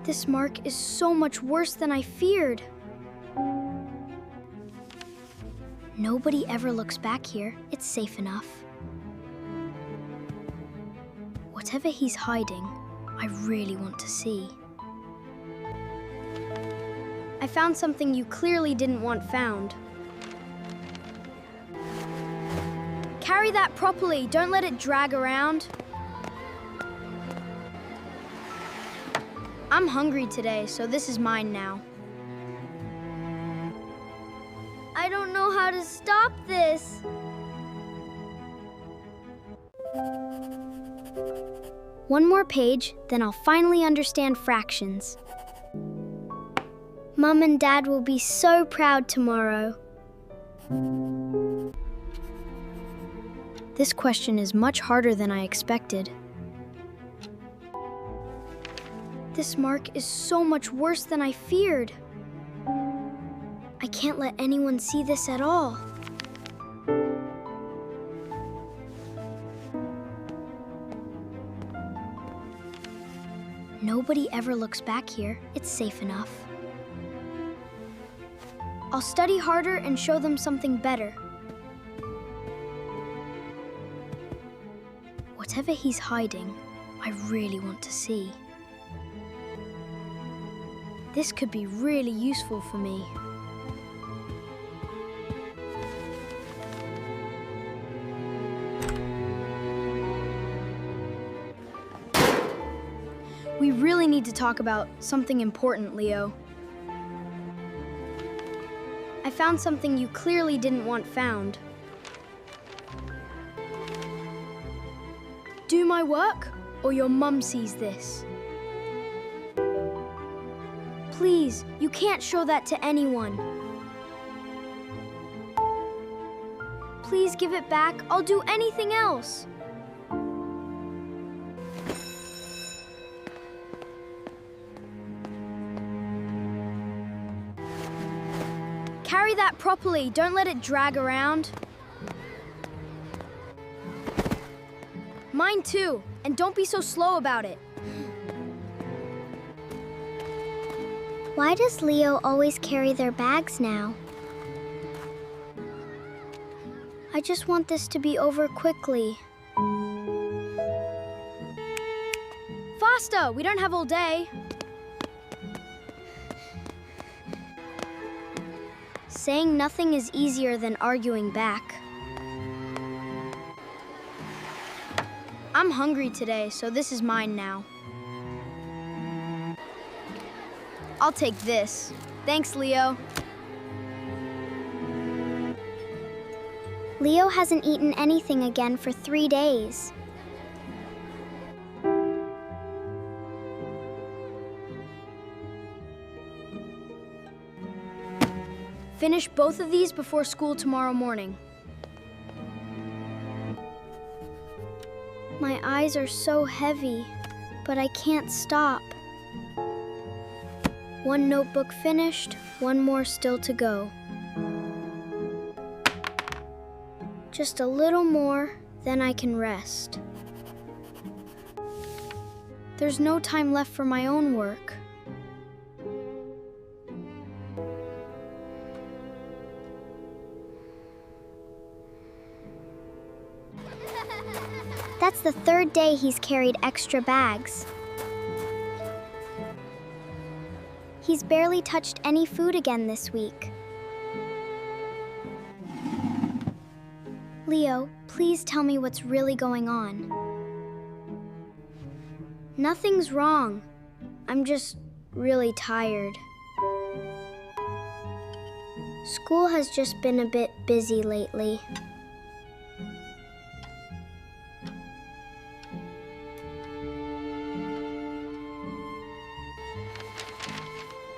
This mark is so much worse than I feared. Nobody ever looks back here. It's safe enough. Whatever he's hiding, I really want to see. I found something you clearly didn't want found. Carry that properly. Don't let it drag around. I'm hungry today, so this is mine now. I don't know how to stop this. One more page, then I'll finally understand fractions. Mom and Dad will be so proud tomorrow. This question is much harder than I expected. This mark is so much worse than I feared. I can't let anyone see this at all. Nobody ever looks back here. It's safe enough. I'll study harder and show them something better. Whatever he's hiding, I really want to see. This could be really useful for me. We really need to talk about something important, Leo. I found something you clearly didn't want found. Do my work, or your mum sees this. Please, you can't show that to anyone. Please give it back. I'll do anything else. Carry that properly. Don't let it drag around. Mine too, and don't be so slow about it. Why does Leo always carry their bags now? I just want this to be over quickly. Faster! We don't have all day. Saying nothing is easier than arguing back. I'm hungry today, so this is mine now. I'll take this. Thanks, Leo. Leo hasn't eaten anything again for 3 days. Finish both of these before school tomorrow morning. My eyes are so heavy, but I can't stop. One notebook finished, one more still to go. Just a little more, then I can rest. There's no time left for my own work. That's the 3rd day he's carried extra bags. He's barely touched any food again this week. Leo, please tell me what's really going on. Nothing's wrong. I'm just really tired. School has just been a bit busy lately.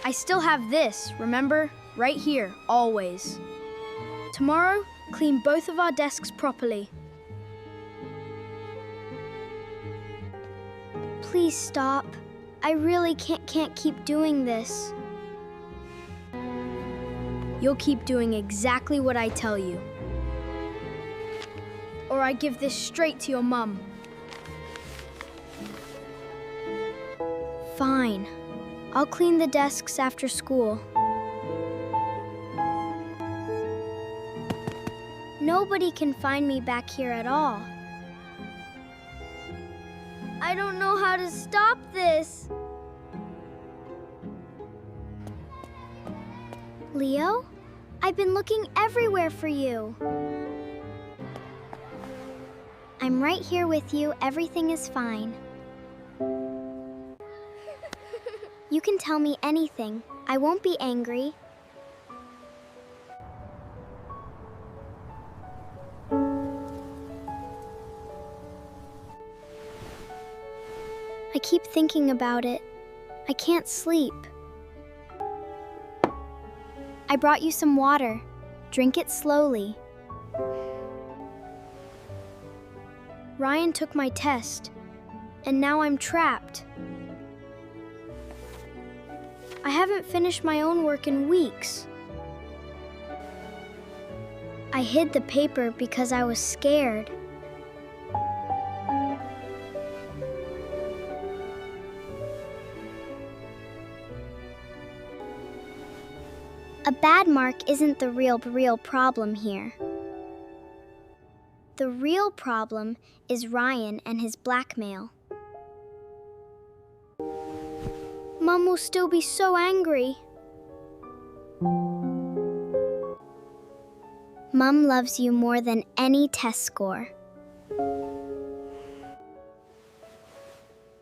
I still have this, remember? Right here, always. Tomorrow, clean both of our desks properly. Please stop. I really can't keep doing this. You'll keep doing exactly what I tell you. Or I give this straight to your mum. Fine. I'll clean the desks after school. Nobody can find me back here at all. I don't know how to stop this. Leo, I've been looking everywhere for you. I'm right here with you. Everything is fine. You can tell me anything. I won't be angry. I keep thinking about it. I can't sleep. I brought you some water. Drink it slowly. Ryan took my test, and now I'm trapped. I haven't finished my own work in weeks. I hid the paper because I was scared. A bad mark isn't the real problem here. The real problem is Ryan and his blackmail. Mom will still be so angry. Mom loves you more than any test score.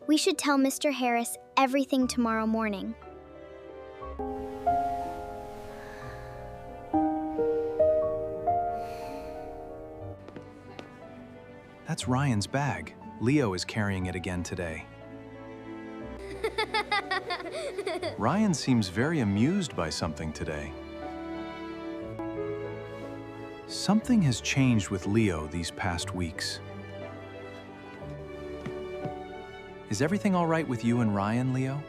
We should tell Mr. Harris everything tomorrow morning. That's Ryan's bag. Leo is carrying it again today. Ryan seems very amused by something today. Something has changed with Leo these past weeks. Is everything all right with you and Ryan, Leo?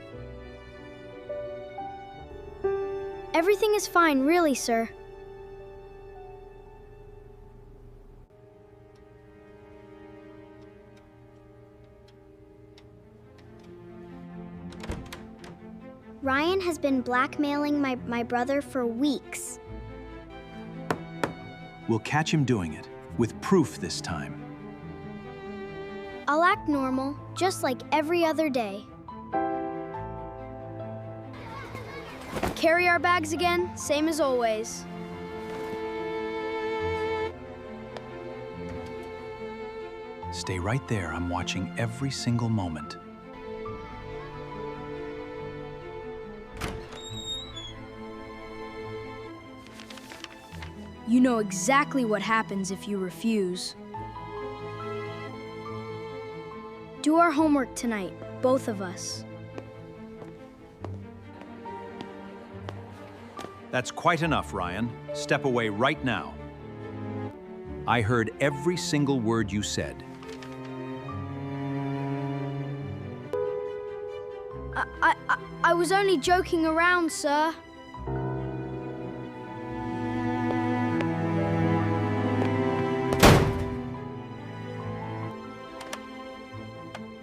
Everything is fine, really, sir. Ryan has been blackmailing my brother for weeks. We'll catch him doing it, with proof this time. I'll act normal, just like every other day. Carry our bags again, same as always. Stay right there. I'm watching every single moment. You know exactly what happens if you refuse. Do our homework tonight, both of us. That's quite enough, Ryan. Step away right now. I heard every single word you said. I was only joking around, sir.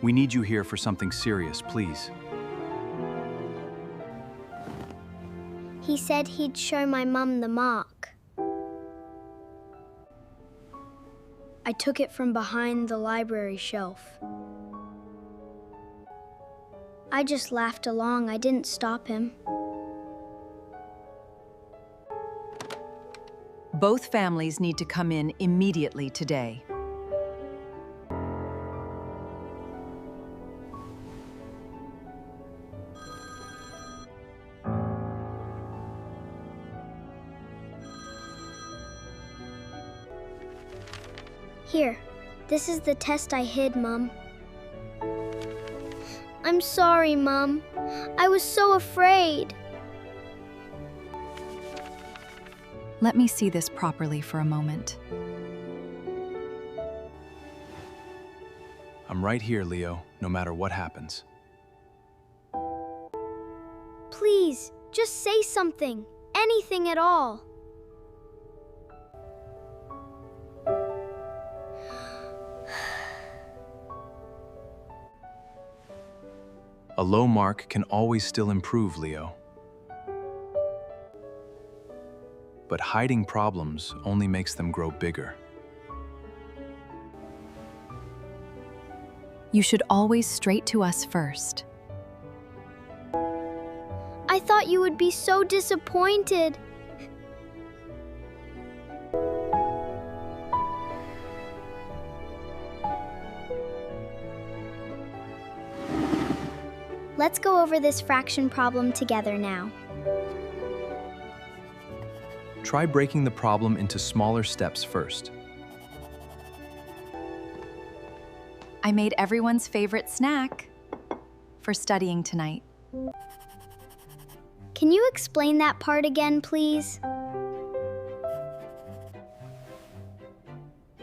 We need you here for something serious, please. He said he'd show my mum the mark. I took it from behind the library shelf. I just laughed along. I didn't stop him. Both families need to come in immediately today. Here, this is the test I hid, Mum. I'm sorry, Mum. I was so afraid. Let me see this properly for a moment. I'm right here, Leo, no matter what happens. Please, just say something. Anything at all. A low mark can always still improve, Leo. But hiding problems only makes them grow bigger. You should always straight to us first. I thought you would be so disappointed. Let's go over this fraction problem together now. Try breaking the problem into smaller steps first. I made everyone's favorite snack for studying tonight. Can you explain that part again, please?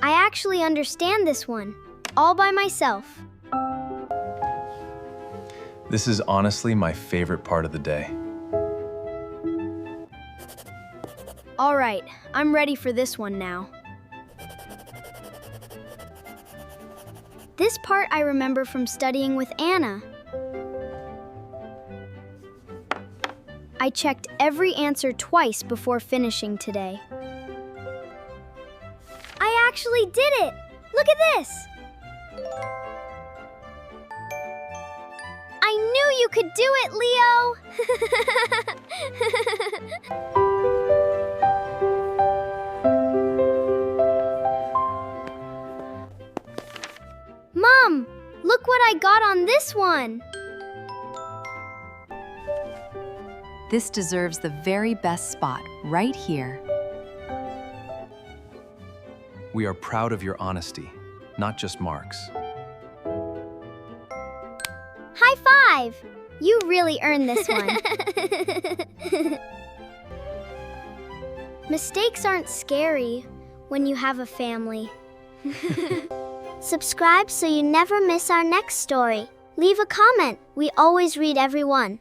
I actually understand this one, all by myself. This is honestly my favorite part of the day. All right, I'm ready for this one now. This part I remember from studying with Anna. I checked every answer twice before finishing today. I actually did it! Look at this! I knew you could do it, Leo! Mom, look what I got on this one! This deserves the very best spot, right here. We are proud of your honesty, not just marks. High five! You really earned this one. Mistakes aren't scary when you have a family. Subscribe so you never miss our next story. Leave a comment. We always read every one.